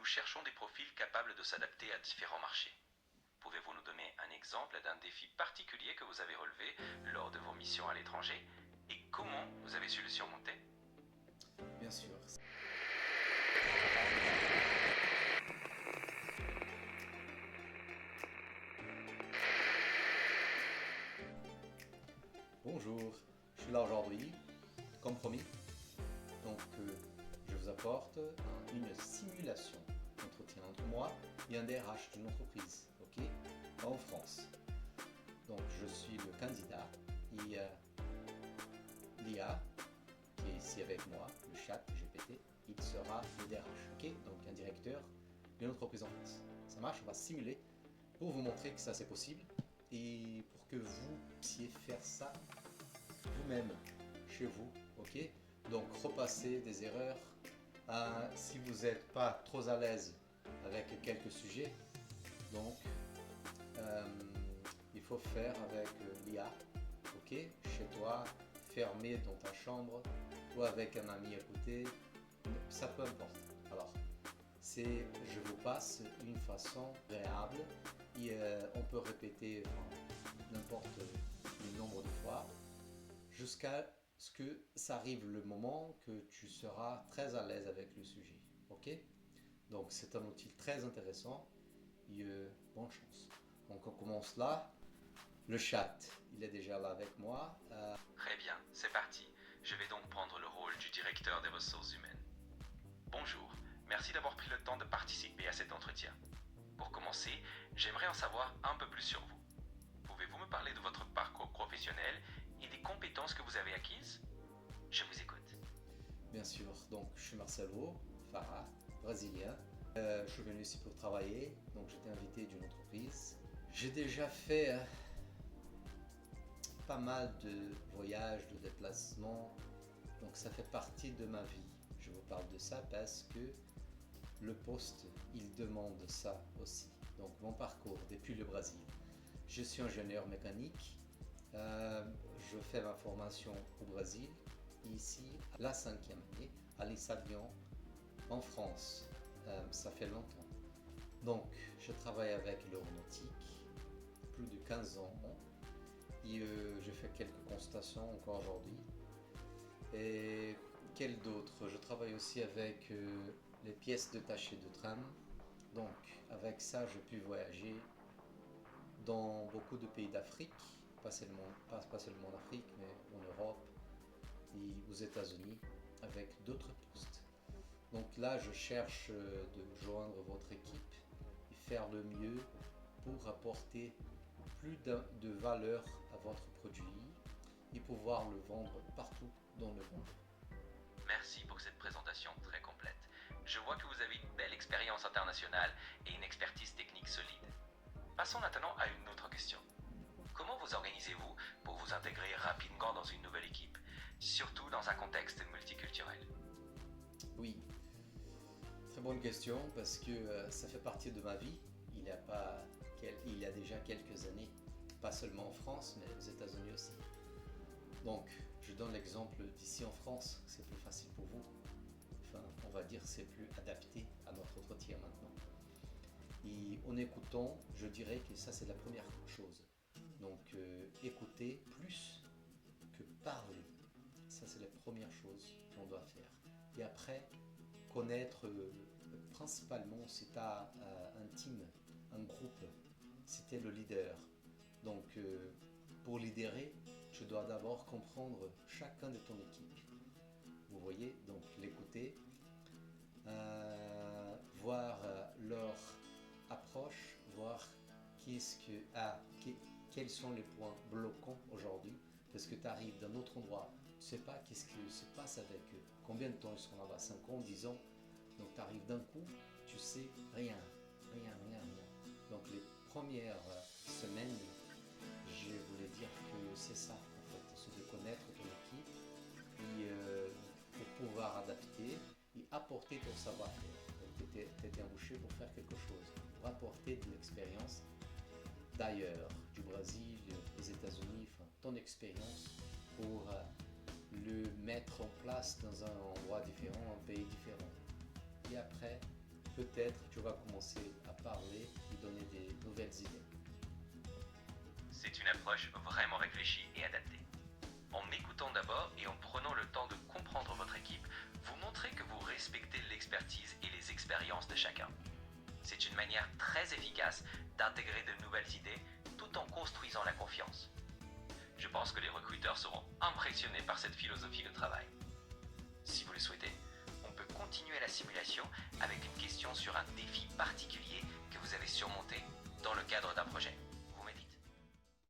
cherchons des profils capables de s'adapter à différents marchés. Pouvez-vous nous donner un exemple d'un défi particulier que vous avez relevé lors de vos missions à l'étranger et comment vous avez su le surmonter? Bien sûr. Bonjour, je suis là aujourd'hui, comme promis. Donc, je vous apporte une simulation d'entretien entre moi et un DRH d'une entreprise, ok, en France. Donc, je suis le candidat et l'IA qui est ici avec moi, le chat GPT, il sera le DRH, ok, donc un directeur d'une entreprise en France. Ça marche, on va simuler pour vous montrer que ça c'est possible et pour que vous puissiez faire ça vous-même chez vous, ok. Donc repasser des erreurs. Si vous n'êtes pas trop à l'aise avec quelques sujets, donc euh, il faut faire avec l'IA, ok, chez toi, fermé dans ta chambre ou avec un ami à côté, ça peu importe. Alors, je vous passe une façon agréable et on peut répéter n'importe le nombre de fois jusqu'à ce que ça arrive le moment que tu seras très à l'aise avec le sujet. Ok? Donc c'est un outil très intéressant et bonne chance. Donc on commence là. Le chat, il est déjà là avec moi. Très bien, c'est parti. Je vais donc prendre le rôle du directeur des ressources humaines. Bonjour, merci d'avoir pris le temps de participer à cet entretien. Pour commencer, j'aimerais en savoir un peu plus sur vous. Pouvez-vous me parler de votre parcours professionnel et des compétences que vous avez acquises? Je vous écoute. Bien sûr, donc je suis Marcelo Farah, brésilien. Je suis venu ici pour travailler, donc j'étais invité d'une entreprise. J'ai déjà fait pas mal de voyages, de déplacements, donc ça fait partie de ma vie. Je vous parle de ça parce que le poste, il demande ça aussi. Donc mon parcours depuis le Brésil. Je suis ingénieur mécanique. Je fais ma formation au Brésil. Ici, la 5e année, à l'ISAVION, en France. Ça fait longtemps. Donc, je travaille avec l'aéronautique, plus de 15 ans. Et je fais quelques constations encore aujourd'hui. Et quel d'autre? Je travaille aussi avec les pièces détachées de tram. Donc, avec ça, j'ai pu voyager dans beaucoup de pays d'Afrique, pas seulement en Afrique, mais en Europe et aux États-Unis, avec d'autres postes. Donc là, je cherche de joindre votre équipe et faire le mieux pour apporter plus de valeur à votre produit et pouvoir le vendre partout dans le monde. Merci pour cette présentation très complète. Je vois que vous avez une belle expérience internationale et une expertise technique solide. Passons maintenant à une autre question. Comment vous organisez-vous pour vous intégrer rapidement dans une nouvelle équipe, surtout dans un contexte multiculturel? Oui, très bonne question parce que ça fait partie de ma vie. Il y a déjà quelques années, pas seulement en France, mais aux États-Unis aussi. Donc, je donne l'exemple d'ici en France, c'est plus facile pour vous. Enfin, on va dire c'est plus adapté à notre entretien maintenant. Et en écoutant, je dirais que ça c'est la première chose. Donc, écouter plus que parler. Ça c'est la première chose qu'on doit faire. Et après, connaître principalement si tu as un team, un groupe, si tu es le leader. Donc, pour lidérer, tu dois d'abord comprendre chacun de ton équipe. Vous voyez, donc l'écouter, voir leur approche, voir quels sont les points bloquants aujourd'hui, parce que tu arrives d'un autre endroit, tu ne sais pas qu'est-ce qui se passe avec eux, combien de temps ils seront là-bas, 5 ans, 10 ans, donc tu arrives d'un coup, tu sais rien. Donc les premières semaines, je voulais dire que c'est ça en fait, c'est de connaître ton équipe et pour pouvoir adapter et apporter ton savoir-faire. Donc tu étais embauché pour faire quelque chose, pour apporter de l'expérience d'ailleurs, du Brésil, des États-Unis, enfin, ton expérience pour le mettre en place dans un endroit différent, un pays différent. Et après, peut-être tu vas commencer à parler, lui donner des nouvelles idées. C'est une approche vraiment réfléchie et adaptée. En écoutant d'abord et en prenant le temps de comprendre votre équipe, vous montrez que vous respectez l'expertise et les expériences de chacun. C'est une manière très efficace d'intégrer de nouvelles idées tout en construisant la confiance. Je pense que les recruteurs seront impressionnés par cette philosophie de travail.